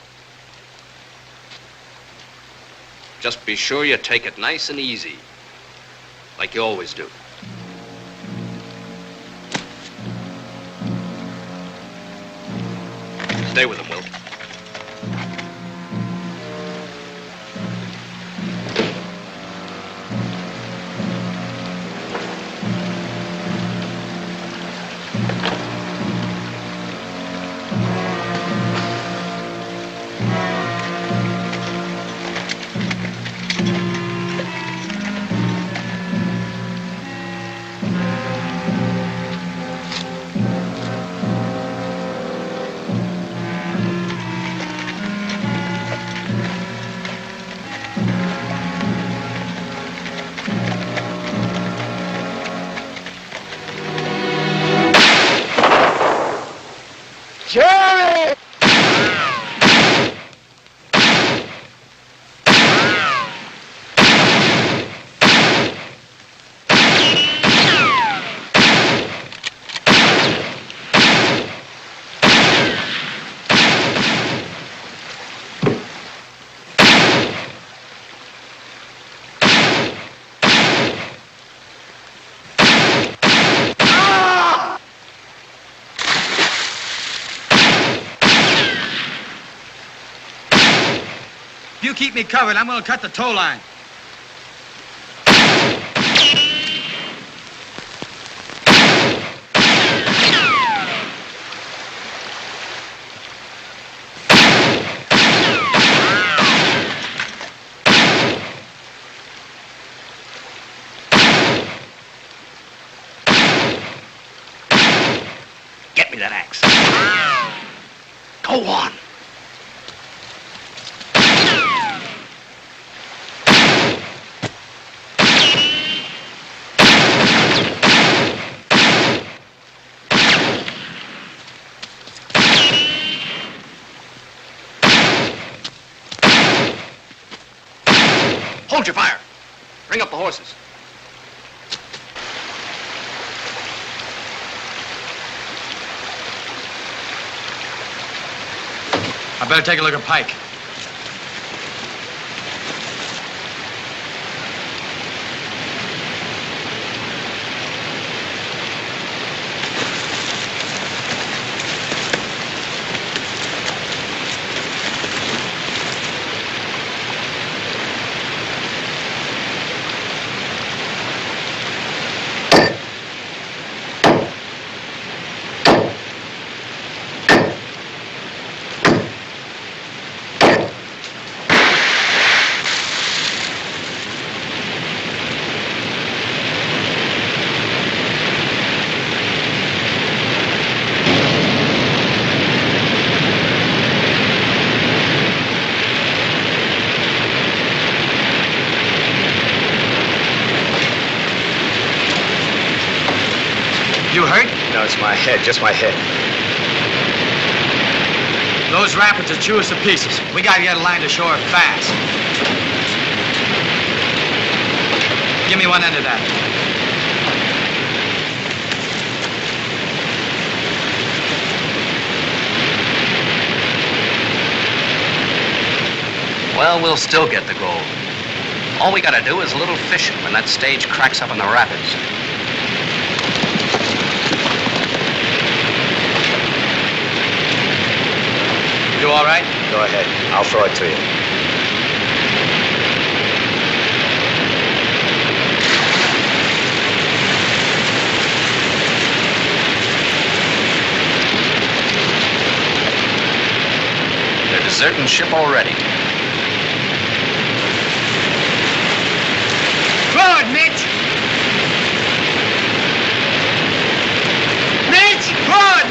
Just be sure you take it nice and easy, like you always do. Stay with him, Will. Jerry! You keep me covered, I'm gonna cut the tow line. Get me that axe. Go on. Hold your fire. Bring up the horses. I better take a look at Pike. my head, just my head. Those rapids will chew us to pieces. We gotta get a line to shore fast. Give me one end of that. Well, we'll still get the gold. All we gotta do is a little fishing when that stage cracks up in the rapids. You all right? Go ahead. I'll throw it to you. They're deserting ship already. Good, Mitch! Mitch, good!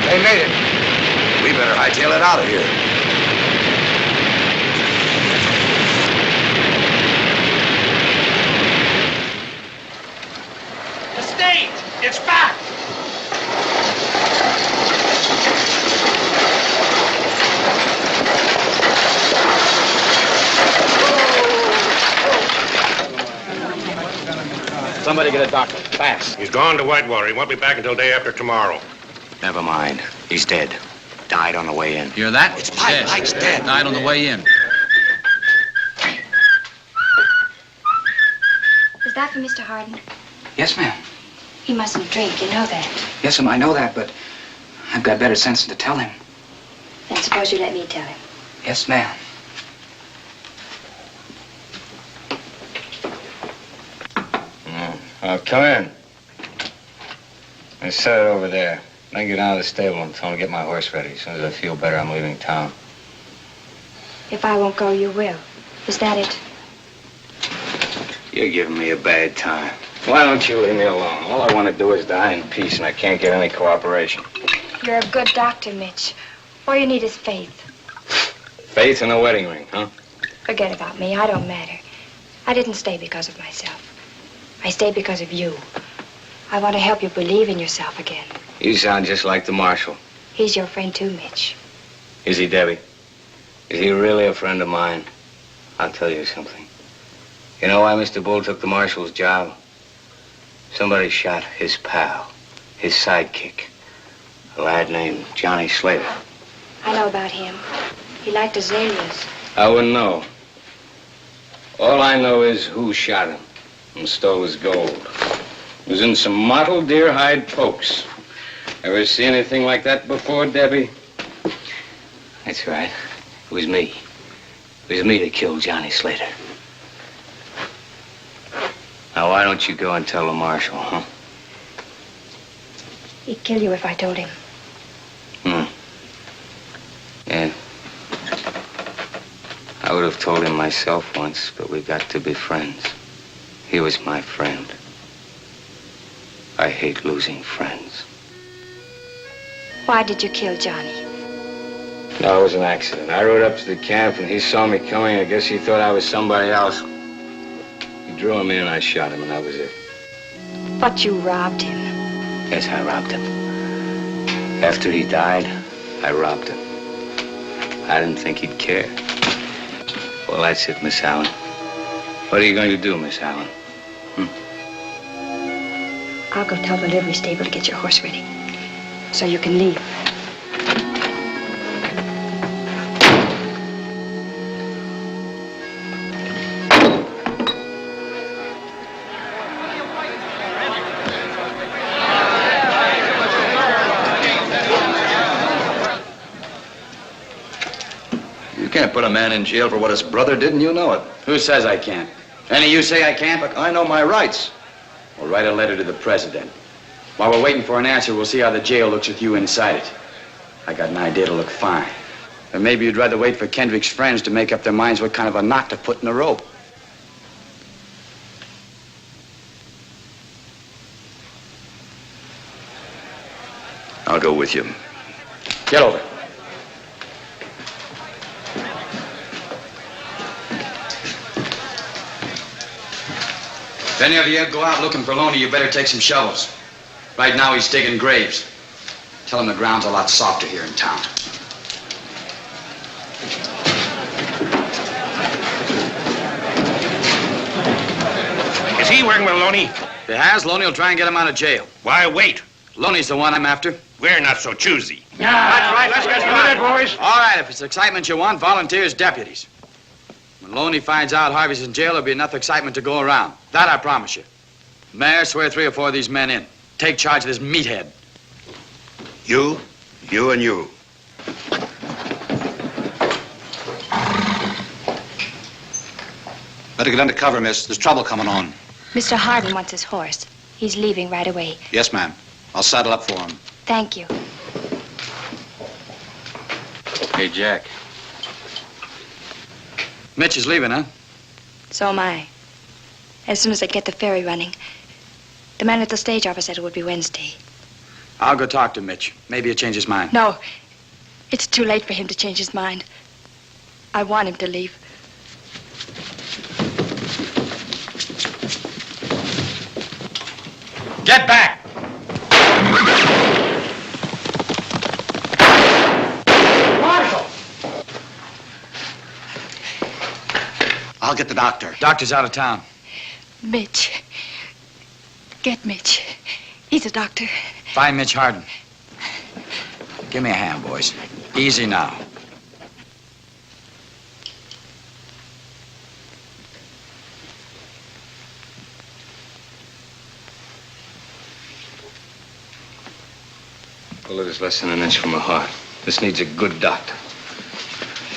They made it. We better hightail it out of here. The stage! It's back! Somebody get a doctor, fast. He's gone to Whitewater. He won't be back until day after tomorrow. Never mind. He's dead. Died on the way in. Hear that? It's Pike. Pike's dead. Died on the way in. Is that for Mr. Hardin? Yes, ma'am. He mustn't drink, you know that. Yes, ma'am, I know that, but I've got better sense than to tell him. Then suppose you let me tell him. Yes, ma'am. Come in. I set it over there. Then get down to the stable and tell him to get my horse ready. As soon as I feel better, I'm leaving town. If I won't go, you will. Is that it? You're giving me a bad time. Why don't you leave me alone? All I want to do is die in peace, and I can't get any cooperation. You're a good doctor, Mitch. All you need is faith. Faith in a wedding ring, huh? Forget about me. I don't matter. I didn't stay because of myself. I stayed because of you. I want to help you believe in yourself again. You sound just like the marshal. He's your friend too, Mitch. Is he, Debbie? Is he really a friend of mine? I'll tell you something. You know why Mr. Bull took the marshal's job? Somebody shot his pal, his sidekick, a lad named Johnny Slater. I know about him. He liked azaleas. I wouldn't know. All I know is who shot him and stole his gold. It was in some mottled deer hide pokes. Ever see anything like that before, Debbie? That's right. It was me. It was me that killed Johnny Slater. Now, why don't you go and tell the marshal, huh? He'd kill you if I told him. Yeah. I would have told him myself once, but we got to be friends. He was my friend. I hate losing friends. Why did you kill Johnny? No, it was an accident. I rode up to the camp and he saw me coming. I guess he thought I was somebody else. He drew him in and I shot him and that was it. But you robbed him. Yes, I robbed him. After he died, I robbed him. I didn't think he'd care. Well, that's it, Miss Allen. What are you going to do, Miss Allen? I'll go tell the livery stable to get your horse ready, so you can leave. You can't put a man in jail for what his brother did, and you know it. Who says I can't? Any of you say I can't? Look, I know my rights. We'll write a letter to the president. While we're waiting for an answer, we'll see how the jail looks with you inside it. I got an idea to look fine. But maybe you'd rather wait for Kendrick's friends to make up their minds what kind of a knot to put in the rope. I'll go with you. Get over. If any of you go out looking for Loney, you better take some shovels. Right now, he's digging graves. Tell him the ground's a lot softer here in town. Is he working with Loney? If he has, Loney will try and get him out of jail. Why wait? Loney's the one I'm after. We're not so choosy. That's right. Let's get started, boys. All right, if it's excitement you want, volunteers, deputies. When Loney finds out Harvey's in jail, there'll be enough excitement to go around. That I promise you. Mayor, swear 3 or 4 of these men in. Take charge of this meathead. You, and you. Better get under cover, miss. There's trouble coming on. Mr. Hardin wants his horse. He's leaving right away. Yes, ma'am. I'll saddle up for him. Thank you. Hey, Jack. Mitch is leaving, huh? So am I. As soon as I get the ferry running. The man at the stage office said it would be Wednesday. I'll go talk to Mitch. Maybe he'll change his mind. No. It's too late for him to change his mind. I want him to leave. Get back! Marshal! I'll get the doctor. Doctor's out of town. Mitch. Get Mitch. He's a doctor. Find Mitch Hardin. Give me a hand, boys. Easy now. Bullet is less than an inch from her heart. This needs a good doctor.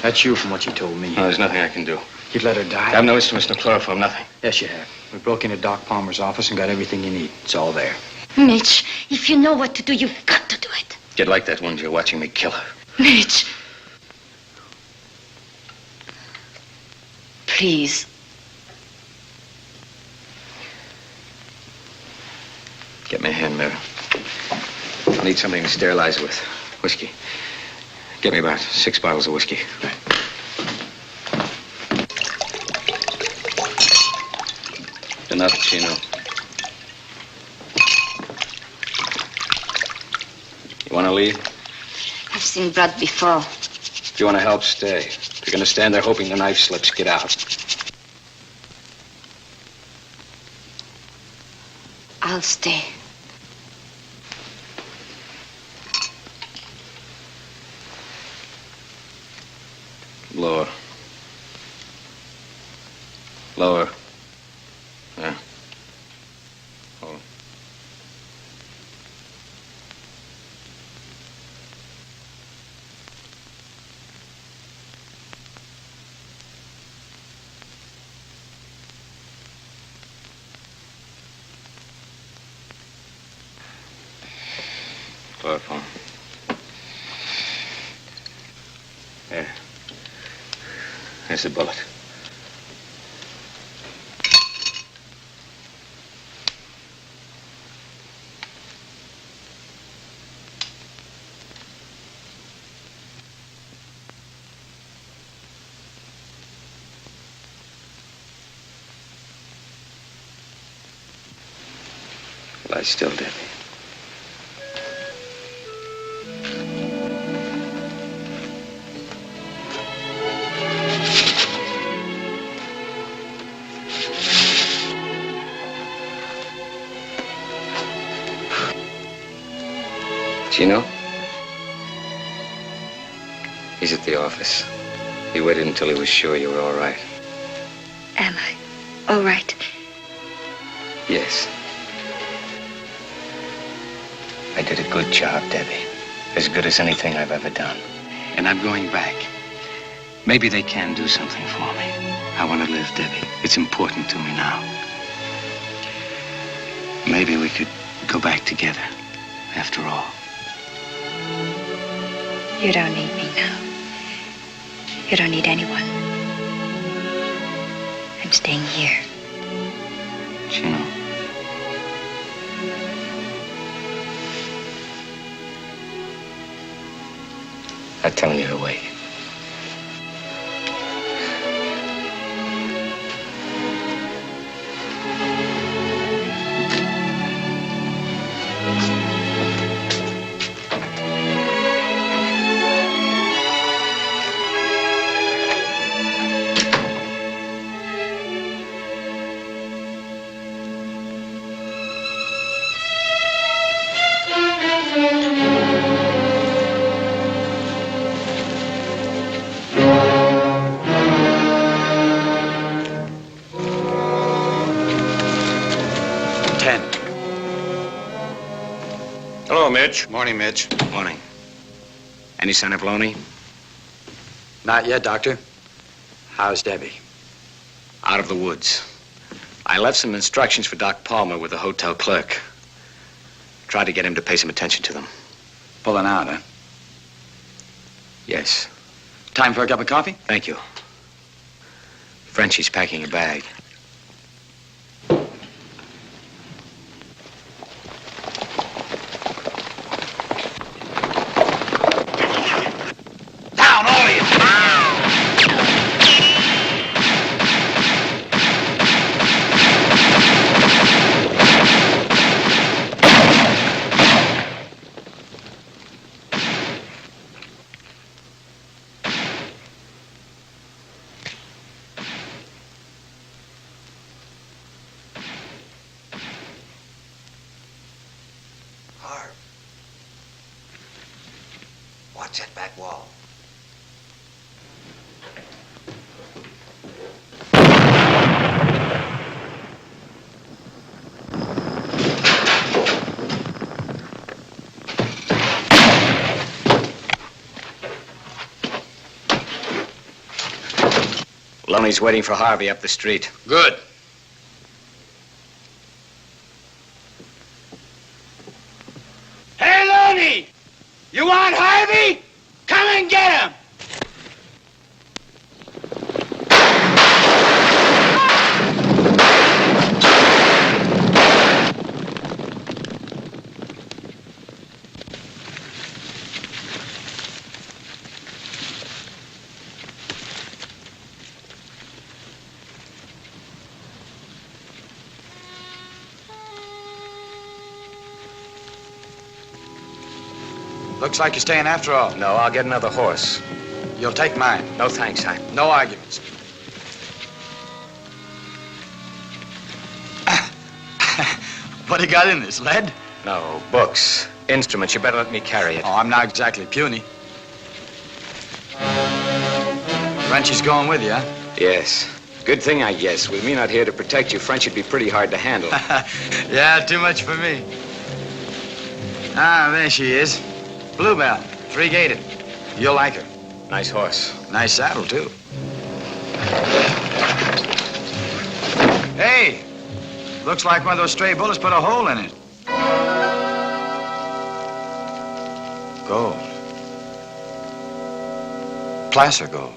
That's you from what you told me. No, there's nothing I can do. You'd let her die? I have no instruments, no chloroform, nothing. Yes, you have. We broke into Doc Palmer's office and got everything you need. It's all there. Mitch, if you know what to do, you've got to do it. Get like that one you're watching me kill her. Mitch. Please. Get me a hand mirror. I need something to sterilize her with. Whiskey. Get me about 6 bottles of whiskey. Enough, Chino. You want to leave? I've seen blood before. If you want to help, stay. If you're going to stand there hoping the knife slips, get out. I'll stay. Lower. Lower. There. Hold. Chloroform. There. There's the bullet. Lie still, Debbie. Chino? He's at the office. He waited until he was sure you were all right. Am I all right? Yes. I did a good job, Debbie. As good as anything I've ever done. And I'm going back. Maybe they can do something for me. I want to live, Debbie. It's important to me now. Maybe we could go back together, after all. You don't need me now. You don't need anyone. I'm staying here. Chino. I'm telling you to wait. Mitch. Morning, Mitch. Morning. Any sign of Loney? Not yet, Doctor. How's Debbie? Out of the woods. I left some instructions for Doc Palmer with the hotel clerk. Tried to get him to pay some attention to them. Pulling out, huh? Yes. Time for a cup of coffee? Thank you. Frenchie's packing a bag. Watch that back wall. Loney's waiting for Harvey up the street. Good. Hey, Loney! You want Harvey? Come and get him! Looks like you're staying after all. No, I'll get another horse. You'll take mine. No thanks, Hank. No arguments. What do you got in this, lead? No, books. Instruments. You better let me carry it. Oh, I'm not exactly puny. Frenchie's going with you, huh? Yes. Good thing, I guess. With me not here to protect you, Frenchie'd be pretty hard to handle. Yeah, too much for me. Ah, there she is. Bluebell, three-gated. You'll like her. Nice horse. Nice saddle, too. Hey, looks like one of those stray bullets put a hole in it. Gold. Placer gold.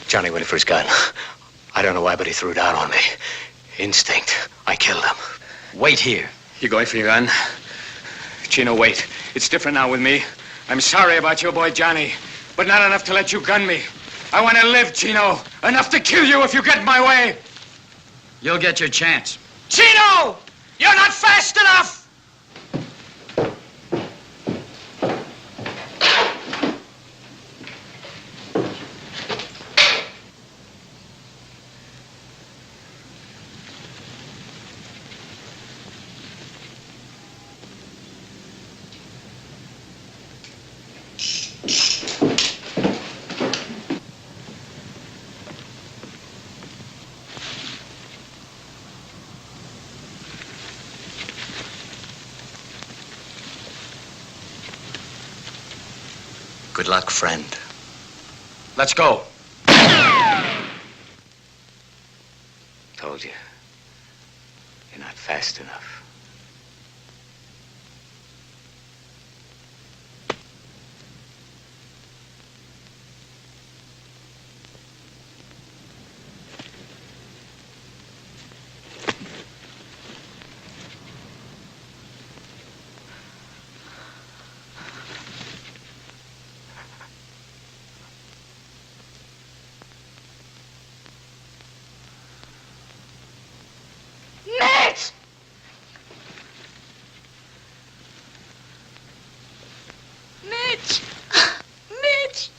Johnny went for his gun. I don't know why, but he threw it out on me. Instinct. I killed him. Wait here. You going for your gun? Chino, wait. It's different now with me. I'm sorry about your boy Johnny, but not enough to let you gun me. I want to live, Chino. Enough to kill you if you get in my way. You'll get your chance. Chino! You're not fast enough! Good luck, friend. Let's go. Told you. You're not fast enough. Mitch! Mitch! Mitch!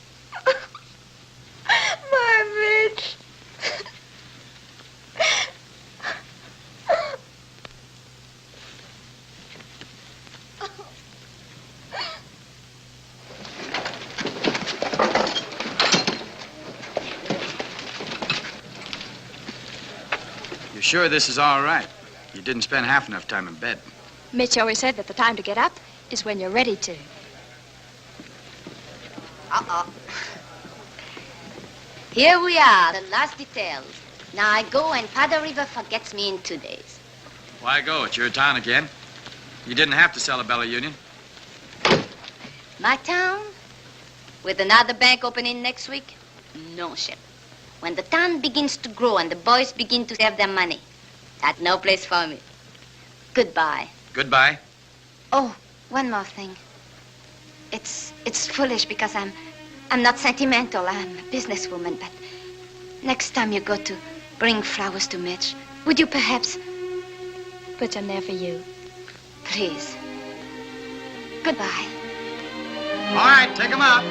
My Mitch! You sure this is all right? You didn't spend half enough time in bed. Mitch always said that the time to get up is when you're ready to. Uh-oh. Here we are, the last details. Now I go and Powder River forgets me in 2 days. Why go? It's your town again. You didn't have to sell the Bella Union. My town? With another bank opening next week? No, Shep. When the town begins to grow and the boys begin to save their money, that's no place for me. Goodbye. Goodbye. Oh, one more thing. It's foolish because I'm not sentimental. I'm a businesswoman, but next time you go to bring flowers to Mitch, would you perhaps put some there for you? Please. Goodbye. All right, take him out.